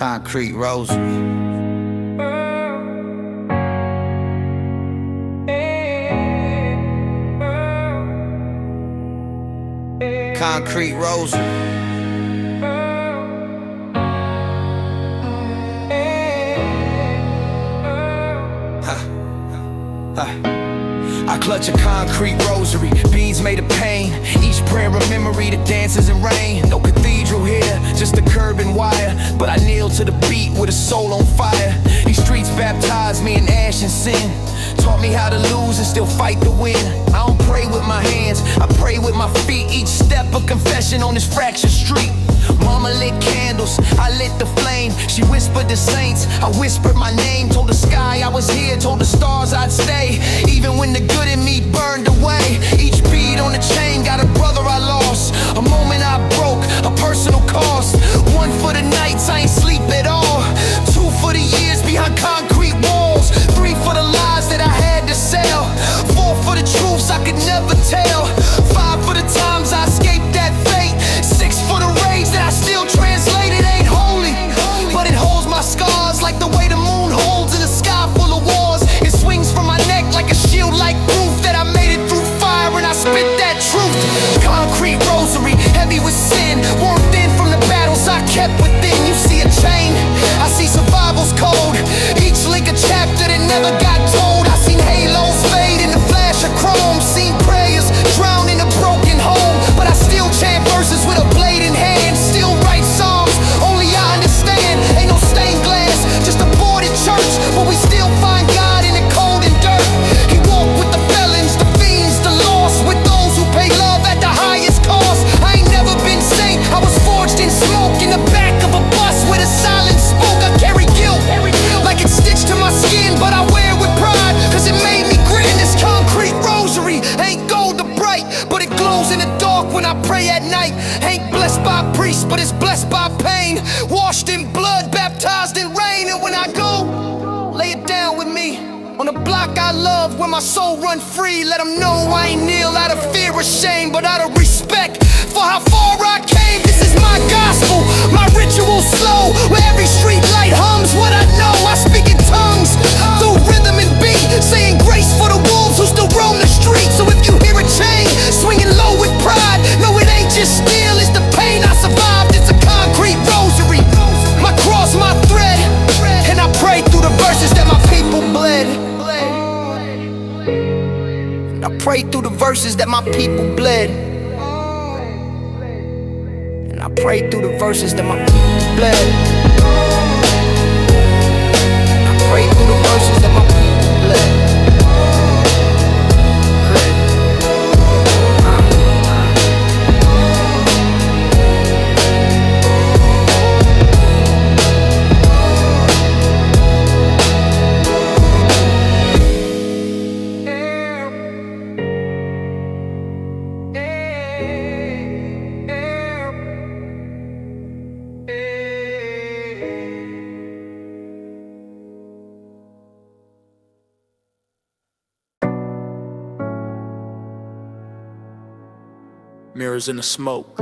Concrete Rosary. Concrete Rosary. I clutch a concrete rosary, beads made of pain. Each prayer a memory that dances in rain. No cathedral here, just a curb and wire. But I kneel to the beat with a soul on fire. These streets baptized me in ash and sin. Taught me how to lose and still fight to win. I don't pray with my hands, I pray with my feet. Each step a confession on this fractured street. Mama lit candles, I lit the flame. She whispered to saints, I whispered my name. Told the sky I was here, told the stars I'd stay. Even when the good in me burned away. Each bead on the chain got a brother I lost. A moment I broke, a personal cost. One for the nights I ain't sleep at all. Two for the years behind concrete walls. Three for the lies that I had to sell. Four for the truths I could never tell. Five for the times I escaped that fate. Six for the rage that I still translate. It ain't holy, but it holds my scars like the way the moon holds in a sky full of wars. It swings from my neck like a shield, like proof that I made it through fire and I spit that truth. Concrete rosary, heavy with sin, worn thin from the battles I kept within. You see a chain, I see survival's code. Each link a chapter that never got told. I seen halos fade in the flash of chrome. Seen prayers drown in a broken home. But I still chant verses with a blade in hand. Still write songs, only I understand. Ain't no stained glass, just a boarded church. But we still find God in the cold and dirt. He walked with the felons, the fiends, the lost. With those who pay love at the highest cost. I ain't never been saint, I was forged in smoke. In the back of a bus with a silent spoke. I carry guilt, like it's stitched to my skin. But I wear it with pride, cause it made me grin. This concrete rosary ain't gold or bright, but it glows in the dark when I pray at night. Ain't blessed by priests, but it's blessed by pain. Washed in blood, baptized in rain. And when I go, lay it down with me on the block I love, where my soul run free. Let them know I ain't kneel out of fear or shame, but out of respect for how far I came. This is my gospel, my ritual slow, where every street light hums what I know. I speak in tongues, through rhythm and beat, saying grace for the wolves who still roam the streets. So if you hear a chain swinging low with pride, no, it ain't just steel, it's the pain I survived. It's a concrete rosary, my cross, my thread, and I pray through the verses that my people bled. And I pray through the verses that my people bled. And I pray through the verses that my people bled. And I pray through the verses that my people bled. Mirrors in the smoke.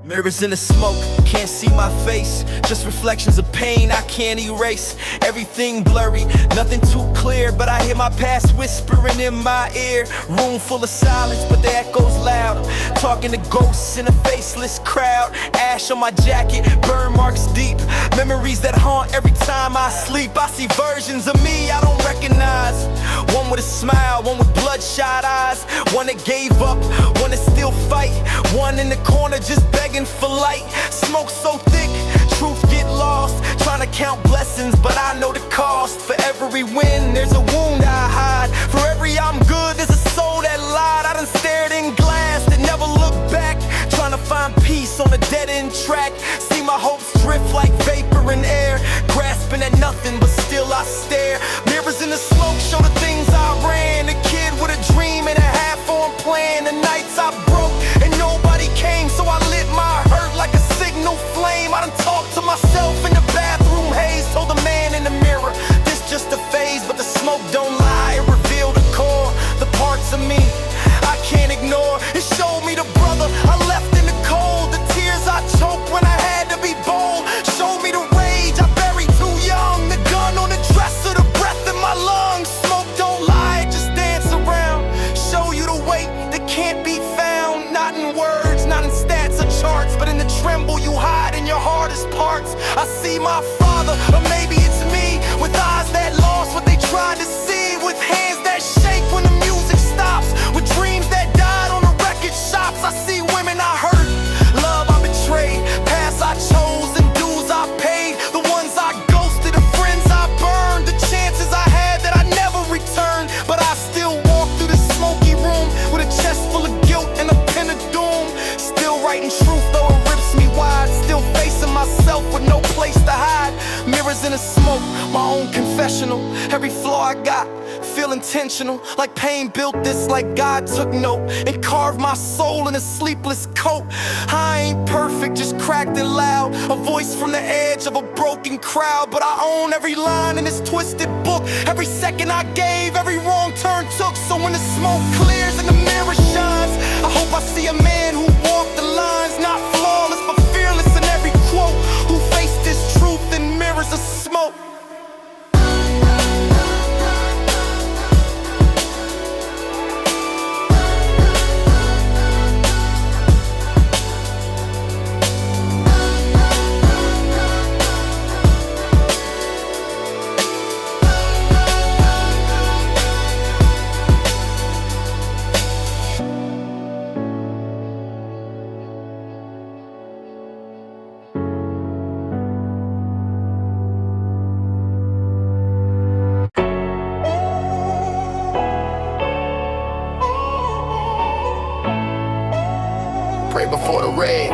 Mirrors in the smoke, can't see my face. Just reflections of pain I can't erase. Everything blurry, nothing too clear, but I hear my past whispering in my ear. Room full of silence, but the echoes loud. Talking to ghosts in a faceless crowd. Ash on my jacket, burn marks deep. Memories that haunt every time I sleep. I see versions of me I don't recognize. One with a smile, one with bloodshot eyes. One that gave up, one that still fight. One in the corner just begging for light. Smoke so thick, truth get lost. Trying to count blessings, but I know the cost. For every win, there's a wound I hide. For every I'm good, there's a soul that lied. I done stared in glass that never looked back. Trying to find peace on a dead-end track. See my hopes drift like vapor in air. Grasping at nothing, but still I stare. Mirrors in the smoke show the things I ran. A kid with a dream and a half-formed plan. The nights I broke and nobody came, so I lit my hurt like a signal flame. I done talked to myself in the bathroom haze. Told the man in the mirror, this just a phase. But the smoke don't lie, it revealed the core. The parts of me I can't ignore. It showed me the brother I left in the cold. The own confessional. Every flaw I got feel intentional, like pain built this, like God took note and carved my soul in a sleepless coat. I ain't perfect, just cracked and loud, a voice from the edge of a broken crowd. But I own every line in this twisted book, every second I gave, every wrong turn took. So when the smoke clears and the mirror shines, I hope I see a man who walked the lines, not flawless but fearless in every quote, who faced his truth in mirrors of smoke. Pray before the raid.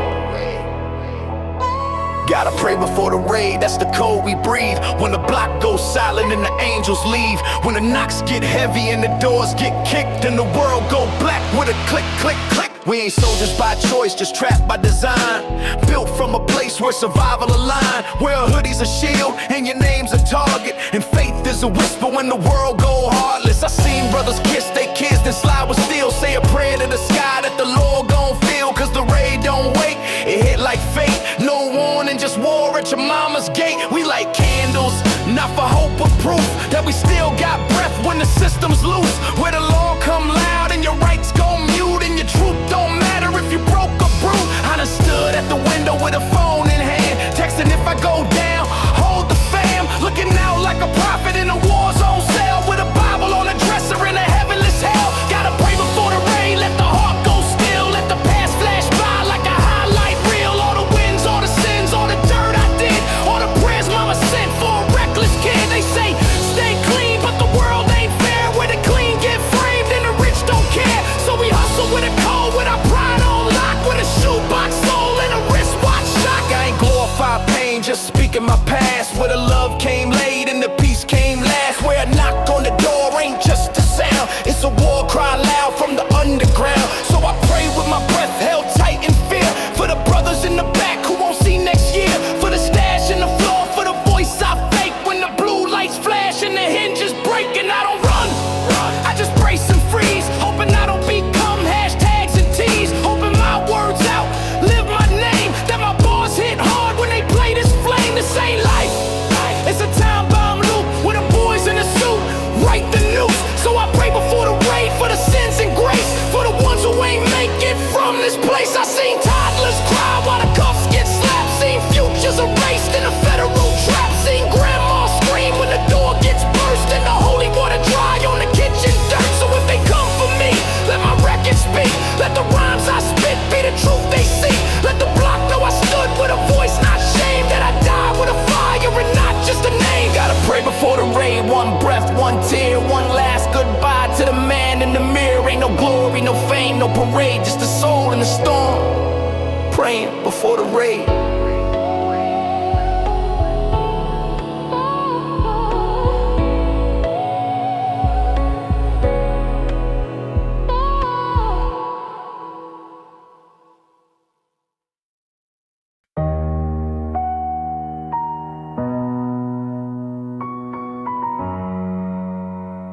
Gotta pray before the raid, that's the code we breathe. When the block goes silent and the angels leave, when the knocks get heavy and the doors get kicked and the world go black with a click, click, click. We ain't soldiers by choice, just trapped by design. Built from a place where survival aligned, where a hoodie's a shield and your name's a target, and faith is a whisper when the world go heartless. I seen brothers kiss their kids then slide with steel, say a prayer to the sky that the Lord gon' feel. Cause the raid don't wait, it hit like fate. No warning, just war at your mama's gate. We light candles, not for hope or proof that we still got breath when the system's loose. Where the law come loud and your rights go mute, and your truth don't matter if you broke or bruised. I done stood at the window with a phone in hand, texting if I go down, hold the fam. Looking out like a prophet in a war zone cell, with a Bible on a dresser in a heavenless hell. Gotta pray before the rain, let the heart go still, let the past flash by like a highlight reel. All the wins, all the sins, all the dirt I did, all the prayers mama sent for a reckless kid. They say stay clean, but the world ain't fair, where the clean get framed and the rich don't care. So we hustle with a code, with our pride on lock, with a shoebox soul and a wristwatch shock. I ain't glorify pain, just speaking my past, where the love came late and the peace came last, where a knock on the door ain't just a sound, it's a war cry loud from the underground. So I pray with my breath held tight in fear, for the brothers in the back who won't see next year, for the stash in the floor, for the voice I fake when the blue lights flash and the hinges break. And I don't run, I just brace and freeze, hoping I don't become hashtags and tees, hoping my words out live my name, that my bars hit hard when they play this flame. This ain't life, it's a time bomb loop with the boys in a suit, write the news. So I pray before the raid, for the sins and grace, for the ones who ain't make it from this place. I seen toddlers cry while the cuffs get slapped, seen futures erased in a federal trap, seen grandma scream when the door gets burst and the holy water dry on the kitchen dirt. So if they come for me, let my record speak, let the rhymes I spit be the truth they see. Let the block know I stood with a voice, not shame, that I died with a fire and not just a name. Gotta pray before the raid, one breath, one tear, one last goodbye to the man in the mirror. Ain't no glory, no fame, no parade, just a soul in the storm, praying before the raid.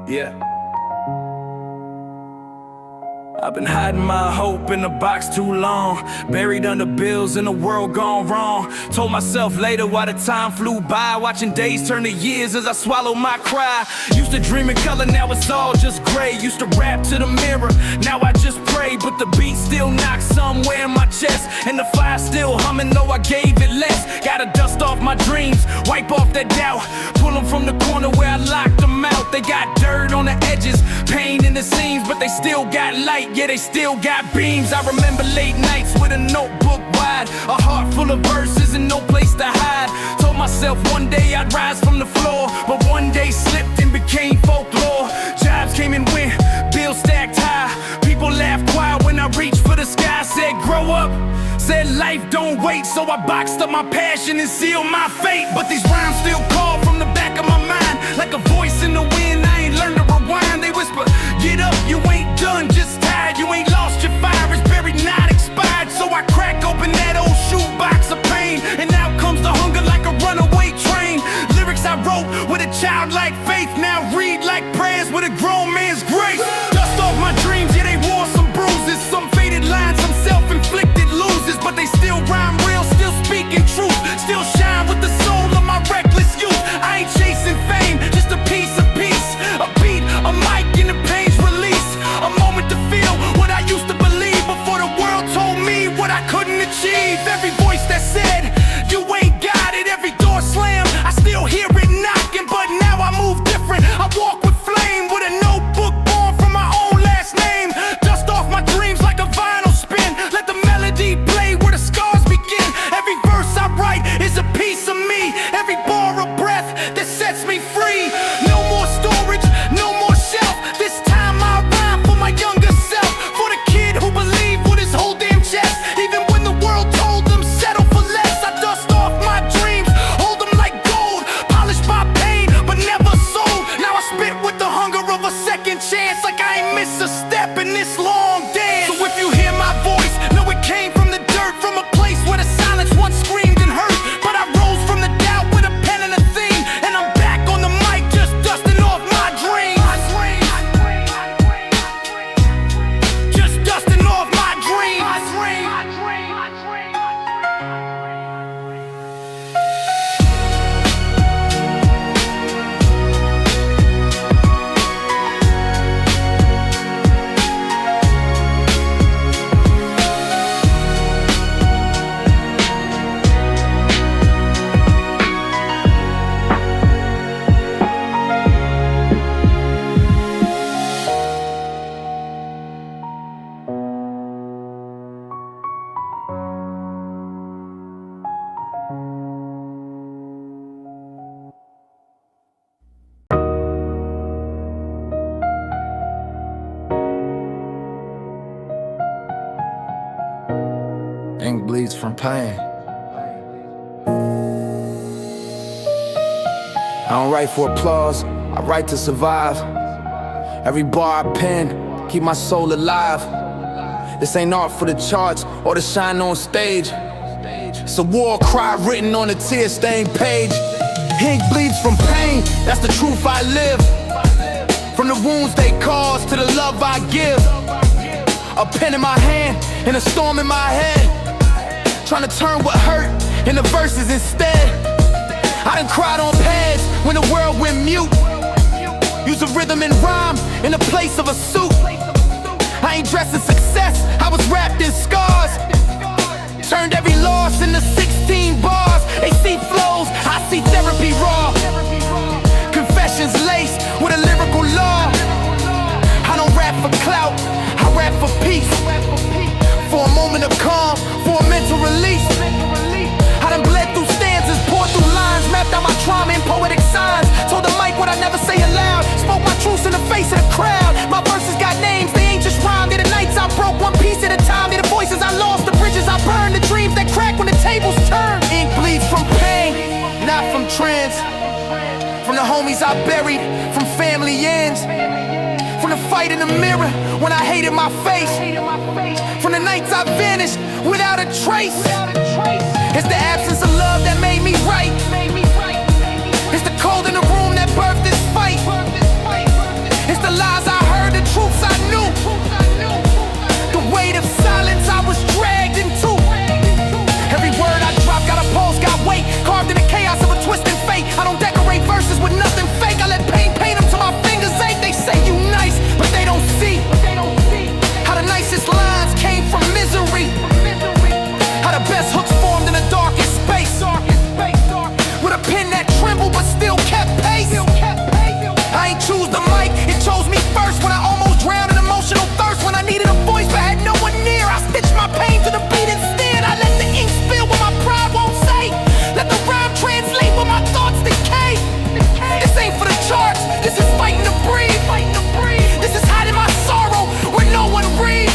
Yeah. I've been hiding my hope in a box too long, buried under bills in a world gone wrong. Told myself later while the time flew by, watching days turn to years as I swallow my cry. Used to dream in color, now it's all just gray. Used to rap to the mirror, now I just pray. But the beat still knocks somewhere in my chest, and the fire still humming though I gave it less. Gotta dust off my dreams, wipe off that doubt, pull them from the corner where I locked them out. They got dirt on the edges, pain in the seams, but they still got light. Yeah, they still got beams. I remember late nights with a notebook wide, a heart full of verses and no place to hide. Told myself one day I'd rise from the floor, but one day slipped and became folklore. Jobs came and went, bills stacked high, people laughed quiet when I reached for the sky. Said grow up, said life don't wait, so I boxed up my passion and sealed my fate. But these rhymes still call from the back of my mind, wrote with a childlike faith, now read like prayers with a grown man's grace. Dust off my dreams, yeah, they wore some bruises, some faded lines, some self-inflicted losers, but they still rhyme real, still speaking truth, still shine with the soul of my reckless youth. I ain't chasing fame, just a piece of peace, a beat, a mic, and the pain's release, a moment to feel what I used to believe before the world told me what I couldn't achieve. Every voice that said you ain't got it, every door slammed, I still hear it knocking, but now I move different. I walk with flame, with a notebook born from my own last name. Dust off my dreams like a vinyl spin, let the melody play where the scars begin. Every verse I write is a piece of me, every bar a breath that sets me free. No more storage, no more shelf, this time I rhyme for my younger self, for the kid who believed with his whole damn chest, even when the world told them settle for less. I dust off my dreams, hold them like gold, polished by pain but never sold. Now I spit with the hunger of a second chance, like I ain't missed a step in this long dance. So if you hear my voice, know it came from the dirt, from a place where the silence once screamed and hurt, but I rose from the doubt with a pen and a theme, and I'm back on the mic just dusting off my dreams. Just dusting off my dreams. Ink bleeds from pain. I don't write for applause, I write to survive. Every bar I pen, keep my soul alive. This ain't art for the charts or to shine on stage. It's a war cry written on a tear-stained page. Ink bleeds from pain, that's the truth I live. From the wounds they cause to the love I give. A pen in my hand and a storm in my head, trying to turn what hurt into verses instead. I done cried on pads when the world went mute. Use a rhythm and rhyme in the place of a suit. I ain't dressed in success, I was wrapped in scars. Turned every loss into 16 bars. They see flows, I see therapy raw. Confessions laced with a lyrical law. I don't rap for clout, I rap for peace. For a moment of calm, for a mental release. I done bled through stanzas, poured through lines, mapped out my trauma in poetic signs. Told the mic what I never say aloud, spoke my truths in the face of the crowd. My verses got names, they ain't just rhyme. They're the nights I broke one piece at a time. They're the voices I lost, the bridges I burned, the dreams that crack when the tables turn. Ink bleeds from pain, not from trends. From the homies I buried, from family ends. From the fight in the mirror when I hated my face. From the nights I vanished without a trace. It's the absence of love that made me right. It's the cold in the room that birthed this fight. It's the lies I heard, the truths I knew. The weight of silence I was dragged into. Every word I dropped got a pulse, got weight, carved in the chaos of a twisted fate. I don't decorate verses with nothing fake. I let pain paint them till my fingers ache. They say you nice, but they don't see how the nicest lines came from misery. How the best hooks formed in the darkest space. With a pen that trembled but still kept pace. I ain't choose the mic, it chose me first. When I almost drowned in emotional thirst. When I needed a voice but had no one near, I stitched my pain to the beat instead. I let the ink spill what my pride won't say. Let the rhyme translate what my thoughts decay. This ain't for the charts, this is fighting to breathe. This is hiding my sorrow where no one reads.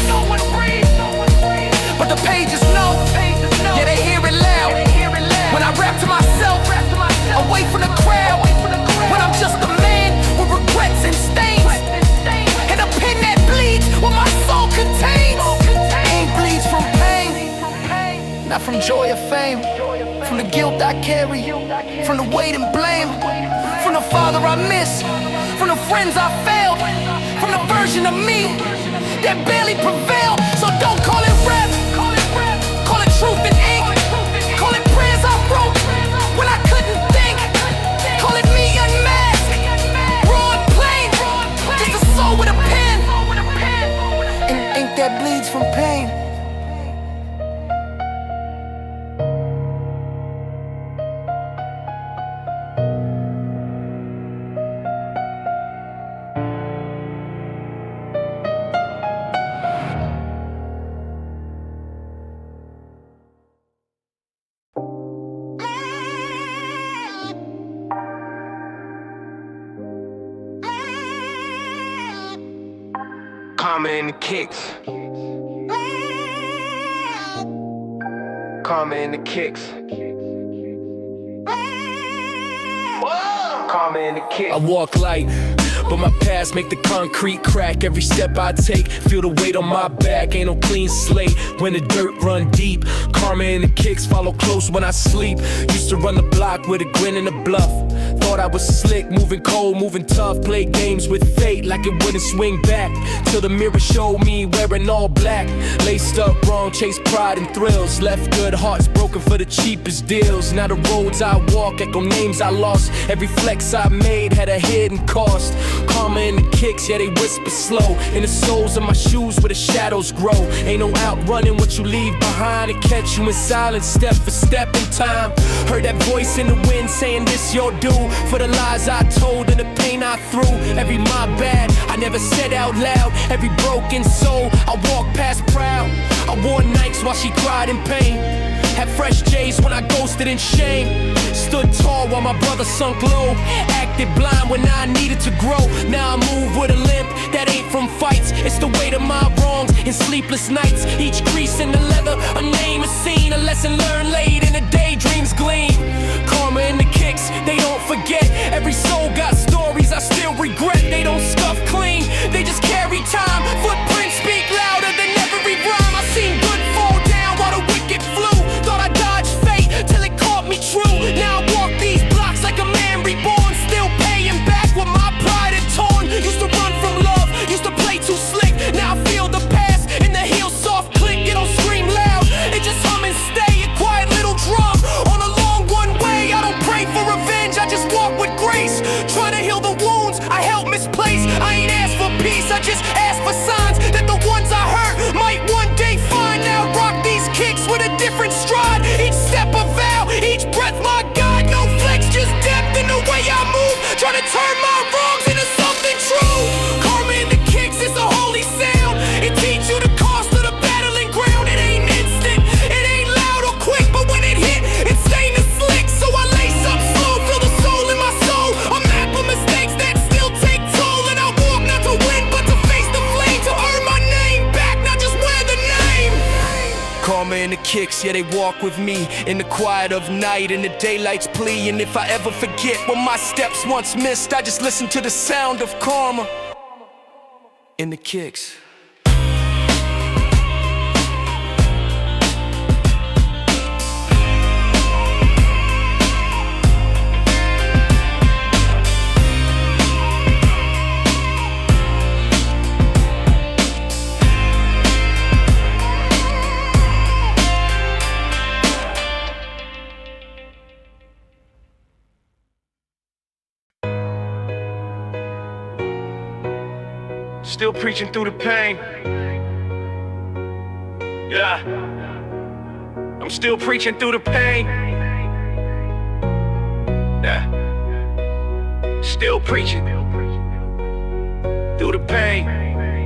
But the pages know, yeah, they hear it loud. When I rap to myself, away from the crowd. When I'm just a man with regrets and stains, and a pen that bleeds what my soul contains. Ink bleeds from pain, not from joy or fame. From the guilt I carry, from the weight and blame. I miss, from the friends I failed, from the version of me that barely prevailed. So don't call it rap, call it truth and ink. Call it prayers I wrote when I couldn't think. Call it me unmasked, raw and plain, just a soul with a pen and ink that bleeds from pain. Karma in the kicks. Karma in the kicks. Karma in the kicks. I walk light, but my past make the concrete crack. Every step I take, feel the weight on my back. Ain't no clean slate when the dirt run deep. Karma in the kicks follow close when I sleep. Used to run the block with a grin and a bluff. Thought I was slick, moving cold, moving tough. Played games with fate like it wouldn't swing back. Till the mirror showed me wearing all black. Laced up wrong, chased pride and thrills. Left good hearts broken for the cheapest deals. Now the roads I walk echo names I lost. Every flex I made had a hidden cost. Karma in the kicks, yeah they whisper slow. In the soles of my shoes where the shadows grow. Ain't no outrunning what you leave behind. And catch you in silence, step for step in time. Heard that voice in the wind saying this your due. For the lies I told and the pain I threw. Every my bad I never said out loud. Every broken soul I walked past proud. I wore Nikes while she cried in pain. Had fresh J's when I ghosted in shame. Stood tall while my brother sunk low. Acted blind when I needed to grow. Now I move with a limp that ain't from fights. It's the weight of my wrongs and sleepless nights. Each crease in the leather, a name, a scene, a lesson learned late in the daydreams gleam. Karma in the kicks, they don't forget. Every soul got stories I still regret. They don't scuff clean, they just carry time. Footprints speak louder than every rhyme. I seen good fall down while the wicked flew. Thought I dodged fate till it caught me true. Now I walk these blocks like a man reborn. Still paying back what my pride had torn. Used to run from love, used to play too slick. Now I feel the past in the heel soft click. It don't scream loud, it just hum and stay. A quiet little drum on a long one way. I don't pray for revenge, I just walk with grace. Try to heal the wounds I held misplaced. I ain't asked for peace, I just asked for signs that the ones I hurt might one day find. Now rock these kicks with a different stride. Each step a vow, each breath my God. No flex, just depth in the way I move. Try to turn my wrongs into something true. Karma in the kicks, it's a holy sound. It teach you the cost of the battling ground. It ain't instant, it ain't loud or quick, but when it hit, it's stainless slick. So I lace up slow, feel the soul in my soul. A map of mistakes that still take toll. And I walk not to win, but to face the flame. To earn my name back, not just wear the name. Karma in the kicks, yeah they walk with me. In the quiet of night, in the daylight's plea. And if I ever forget what my steps once missed, I just listen to the sound of karma in the kicks. Still preaching through the pain. Yeah. I'm still preaching through the pain. Yeah. Still preaching through the pain.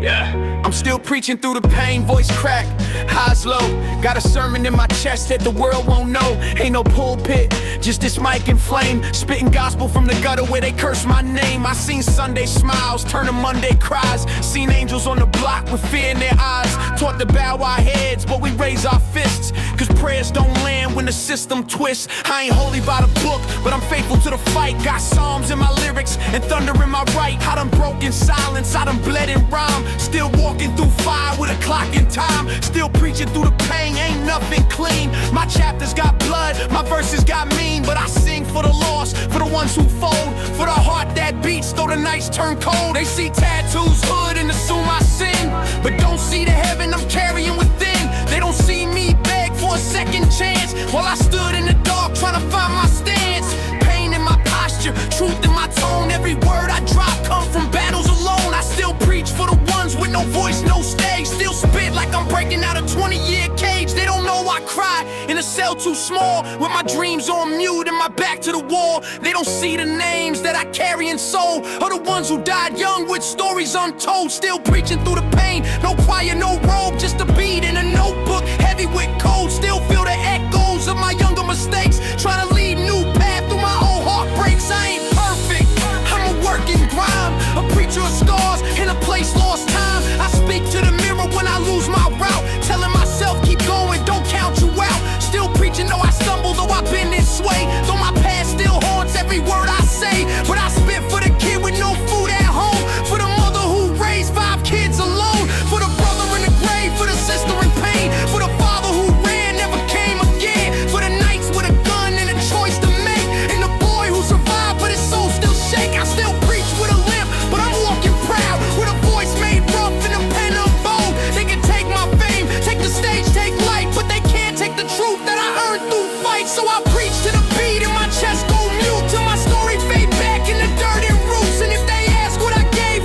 Yeah. I'm still preaching through the pain, voice crack, highs low. Got a sermon in my chest that the world won't know. Ain't no pulpit, just this mic in flame. Spitting gospel from the gutter where they curse my name. I seen Sunday smiles turn to Monday cries. Seen angels on the block with fear in their eyes. Taught to bow our heads, but we raise our fists. Cause prayers don't land when the system twists. I ain't holy by the book, but I'm faithful to the fight. Got psalms in my lyrics and thunder in my right. I done broken silence, I done bled in rhyme. Still walking through fire with a clock in time. Still preaching through the pain, ain't nothing clean. My chapters got blood, my verses got mean. But I sing for the lost, for the ones who fold, for the heart that gates, though the nights turn cold. They see tattoos, hood, and assume I sin, but don't see the heaven I'm carrying within. They don't see me beg for a second chance, while I stood in the dark trying to find my stance. Pain in my posture, truth in my tone. Every word I drop come from battles alone. I still preach for the ones with no voice, no stage. Still spit like I'm breaking out a 20-year cage. They don't know I cry in a cell too small, with my dreams on mute and my back to the wall. They don't see the names that I carry in soul, or the ones who died young with stories untold. Still preaching through the pain, no choir, no robe, just a beat in a notebook, heavy with cold. Still feel the echoes of my younger mistakes, trying to lead new path through my old heartbreaks. I ain't perfect, I'm a working grime, a preacher of scars in a place lost time. I speak to the mirror when I lose my route, telling myself keep going, don't count you out. Still preaching though I stumble, though I've been this way, though my past still haunts every word I say. But I spit for the kid with no food at home, for the mother who raised 5 kids alone, for the brother in the grave, for the sister in pain, for the father who ran, never came again, for the nights with a gun and a choice to make, and the boy who survived but his soul still shake. I still preach with a limp, but I'm walking proud, with a voice made rough and a pen unbold. They can take my fame, take the stage, take light, but they can't take the truth that I earned through fight. So I preach to the beat and my chest go mute, till my story fade back in the dirt and roots. And if they ask what I gave,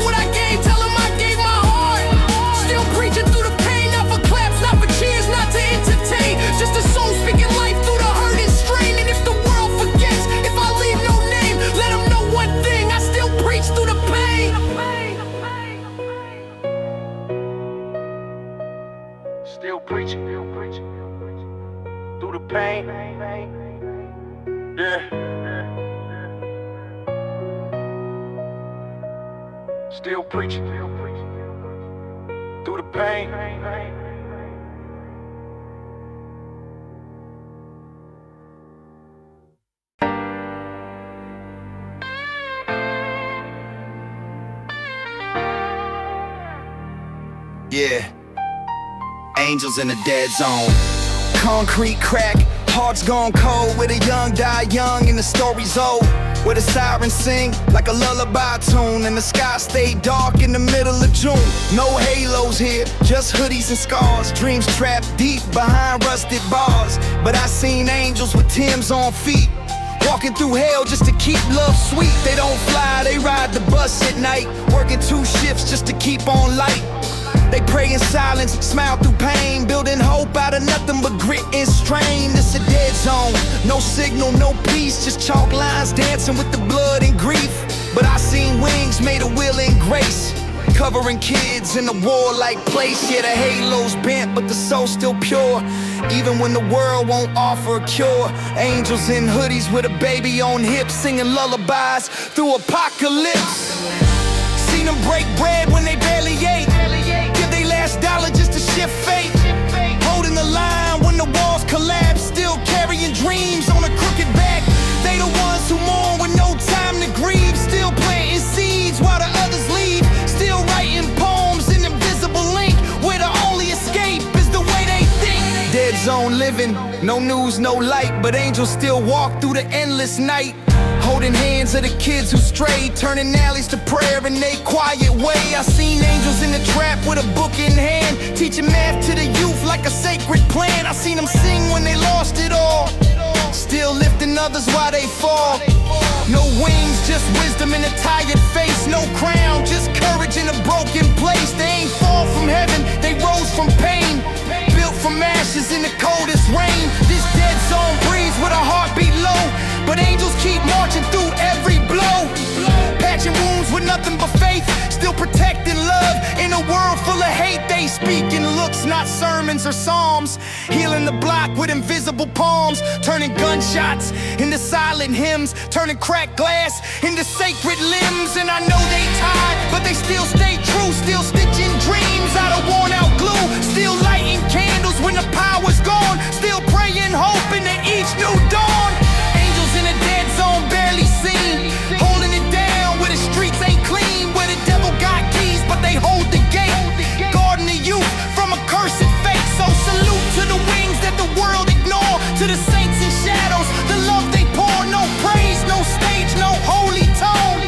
tell them I gave my heart. Still preaching through the pain, not for claps, not for cheers, not to entertain, just a soul speaking life through the hurt and strain. And if the world forgets, if I leave no name, let them know one thing, I still preach through the pain. Still preaching through the pain. Yeah. Still preaching through the pain. Yeah, angels in the dead zone. Concrete crack, hearts gone cold, where the young die young and the story's old. Where the sirens sing like a lullaby tune, and the sky stay dark in the middle of June. No halos here, just hoodies and scars. Dreams trapped deep behind rusted bars. But I seen angels with Timbs on feet, walking through hell just to keep love sweet. They don't fly, they ride the bus at night, working 2 shifts just to keep on light. They pray in silence, smile through pain, building hope out of nothing but grit and strain. It's a dead zone, no signal, no peace, just chalk lines dancing with the blood and grief. But I seen wings made of will and grace, covering kids in a warlike place. Yeah, the halo's bent, but the soul's still pure, even when the world won't offer a cure. Angels in hoodies with a baby on hips, singing lullabies through apocalypse. Seen them break bread when they barely ate, give they last dollar just to shift fate. Holding the line when the walls collapse, still carrying dreams on a crooked back. They the ones who mourn with no time to grieve, still planting seeds while the others leave, still writing poems in invisible ink, where the only escape is the way they think. Dead zone living, no news, no light, but angels still walk through the endless night, holding hands of the kids who strayed, turning alleys to prayer in they quiet way. I seen angels in the trap with a book in hand, teaching math to the youth like a sacred plan. I seen them sing when they lost it all, still lifting others while they fall. No wings, just wisdom in a tired face, no crown, just courage in a broken place. They ain't fall from heaven, they rose from pain, built from ashes in the coldest rain. This dead zone breathes with a heartbeat low, but angels keep marching through every blow, patching wounds with nothing but faith, still protecting love in a world full of hate. They speak in looks, not sermons or psalms, healing the block with invisible palms, turning gunshots into silent hymns, turning cracked glass into sacred limbs. And I know they tired, but they still stay true, still stitching dreams out of worn out glue, still lighting candles when the power's gone, still praying hope into each new dawn. Angels in a dead zone barely seen, holding it down where the streets ain't clean, where the devil got keys but they hold the gate, guarding the youth from a cursed fate. So salute to the wings that the world ignore, to the saints in shadows, the love they pour. No praise, no stage, no holy tone.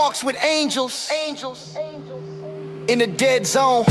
walks with angels in a dead zone.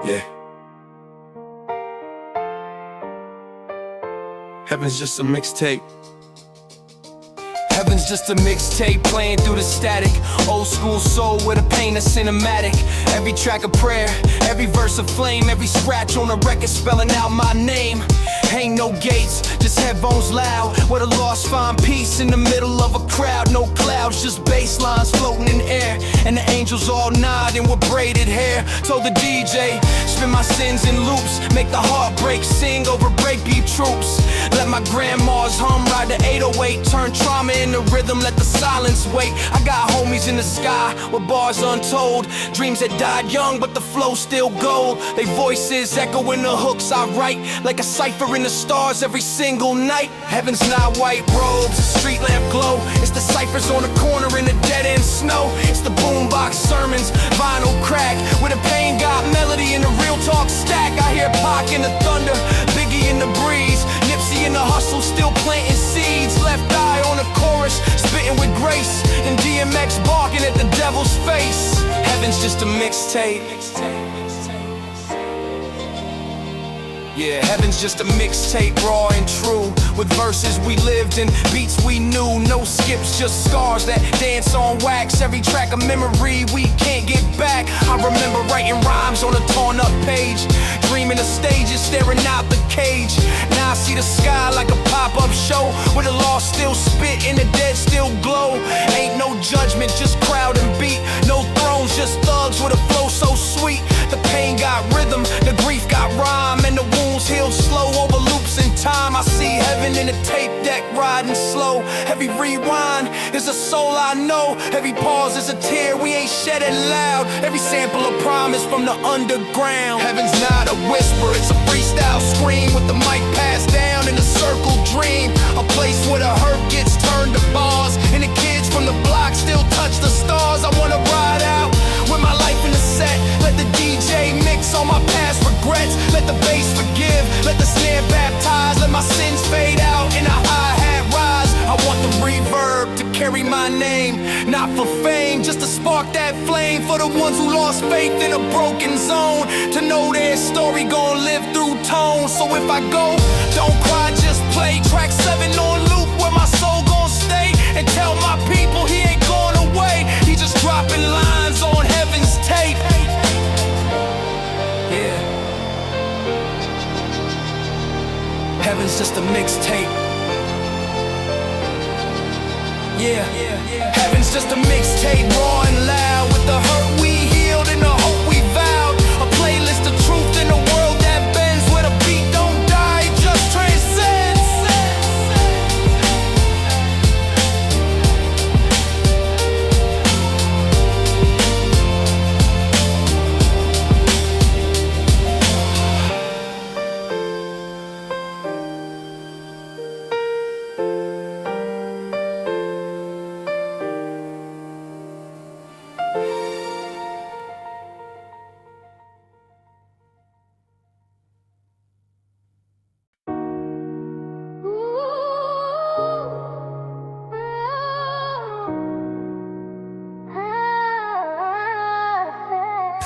Yeah. Heaven's just a mixtape. Heaven's just a mixtape playing through the static. Old school soul with a pain of cinematic. Every track a prayer, every verse a flame. Every scratch on a record spelling out my name. Ain't no gates, just headphones loud. Where the lost find peace in the middle of a crowd. No clouds, just bass lines floating in air. And the angels all nodding with braided hair. Told the DJ, spin my sins in loops. Make the heartbreak sing over breakbeat troops. Let my grandma's hum ride the 808. Turn trauma into rhythm, let the silence wait. I got homies in the sky with bars untold. Dreams that died young but the flow still gold. They voices echo in the hooks I write. Like a cipher in the stars every single night. Heaven's not white robes, a street lamp glow. It's the ciphers on the corner in the dead end snow. It's the boombox sermons, vinyl crack. Where the pain got melody and the real talk stack. I hear Pac in the thunder, Biggie in the breeze, Nipsey in the hustle, still planting seeds. Left eye on the chorus, spitting with grace, and DMX barking at the devil's face. Heaven's just a mixtape. Yeah, heaven's just a mixtape, raw and true. With verses we lived and beats we knew. No skips, just scars that dance on wax. Every track a memory we can't get back. I remember writing rhymes on a torn up page, dreaming of stages, staring out the cage. Now I see the sky like a pop-up show, where the lost still spit and the dead still glow. Ain't no judgment, just crowd and beat. No thrones, just thugs with a flow so sweet. The pain got rhythm, the grief got rhyme, and the wounds healed slow over loops in time. I see heaven in a tape deck riding slow. Every rewind is a soul I know. Every pause is a tear we ain't shedding loud. Every sample a promise from the underground. Heaven's not a whisper, it's a freestyle scream. With the mic passed down in a circle dream. A place where the hurt gets turned to bars, and the kids from the block still touch the stars. I wanna ride out with my life in the set. Let the DJ mix all my past regrets. Let the bass forgive, let the snare baptize. Let my sins fade out and a hi-hat rise. I want the reverb to carry my name, not for fame, just to spark that flame. For the ones who lost faith in a broken zone, to know their story gon' live through tone. So if I go, don't cry, just play track 7 on loop, where my soul gon' stay. And tell my people he ain't going away. He just dropping lines on heaven's tape. Yeah. Heaven's just a mixtape. Yeah. Heaven's just a mixtape, raw and loud. With the hurt we healed and the hope we vowed. A playlist of truth in a world that bends. Where the beat don't die, it just transcends.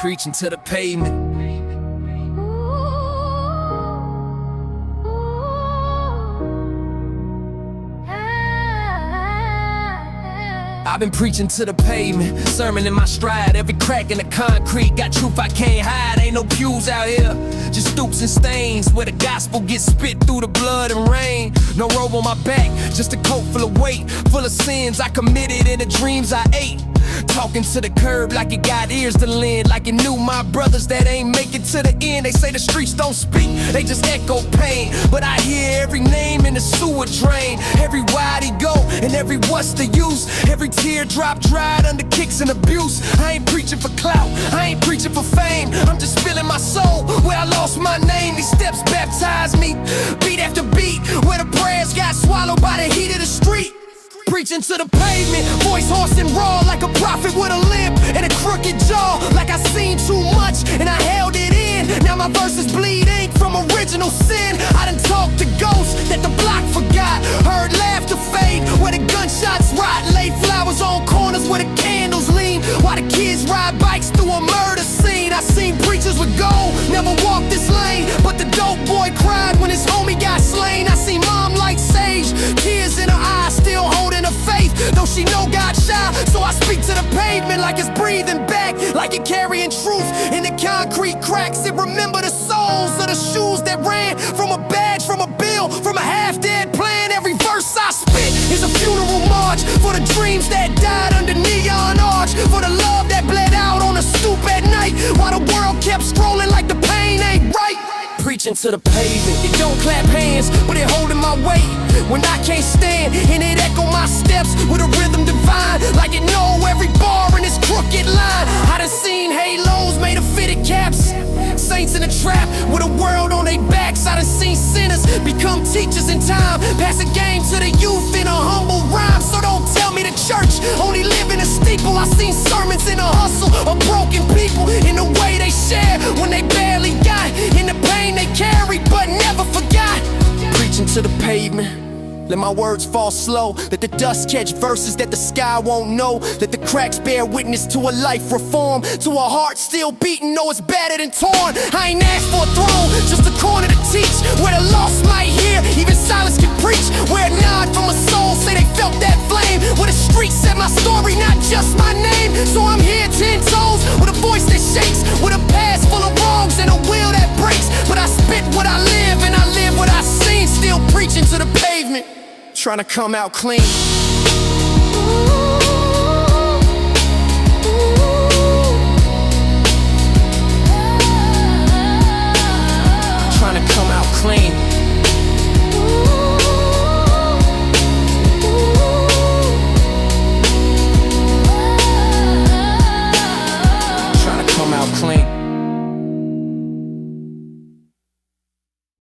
Preaching to the pavement. I've been preaching to the pavement, sermon in my stride. Every crack in the concrete, got truth I can't hide. Ain't no pews out here, just stoops and stains, where the gospel gets spit through the blood and rain. No robe on my back, just a coat full of weight, full of sins I committed and the dreams I ate. Talking to the curb like it got ears to lend, like it knew my brothers that ain't make it to the end. They say the streets don't speak, they just echo pain, but I hear every name in the sewer drain. Every why'd he go and every what's the use, every teardrop dried under kicks and abuse. I ain't preaching for clout, I ain't preaching for fame, I'm just spilling my soul where I lost my name. These steps baptized me, beat after beat, where the prayers got swallowed by the heat of the street. Preaching to the pavement, voice hoarse and raw, like a prophet with a limp and a crooked jaw. Like I seen too much and I held it in. Now my verses bleed ink from original sin. I done talked to ghosts that the block forgot, heard laughter fade where the gunshots rot, laid flowers on corners where the candles lean, while the kids ride bikes through a murder scene. I seen preachers with gold never walked this lane, but the dope boy cried when his homie got slain. I seen mom like sage, tears in her eyes, still holding her faith, though she know God shy. So I speak to the pavement like it's breathing back, like it carrying truth in the concrete cracks. It remember the souls of the shoes that ran from a badge, from a bill, from a half-dead plan. Every verse I spit is a funeral march for the dreams that died under neon arch, for the love that bled out on a stoop at night, while the world kept scrolling like the pain ain't right. Preaching to the pavement, it don't clap hands, but it holding my weight when I can't stand, and it echo my steps with a rhythm divine, like it know every bar in this crooked line. I done seen halos made of fitted caps, saints in a trap with a world on their backs. I done seen sinners become teachers in time, pass a game to the youth in a humble rhyme. So don't tell me the church only live in a steeple. I seen sermons in a hustle of broken people, in the way they share when they barely got, in the pain they carried but never forgot. Preaching to the pavement, let my words fall slow, let the dust catch verses that the sky won't know, let the cracks bear witness to a life reform, to a heart still beating, know it's battered and torn. I ain't asked for a throne, just a corner to teach, where the lost might hear, even silence can preach, where a nod from a soul say they felt that flame, where the streets said my story, not just my name. So I'm here 10 toes, with a voice that shakes, with a past full of wrongs and a will that breaks, but I spit what I live and I live what I seen, still preaching to the pavement, trying to come out clean.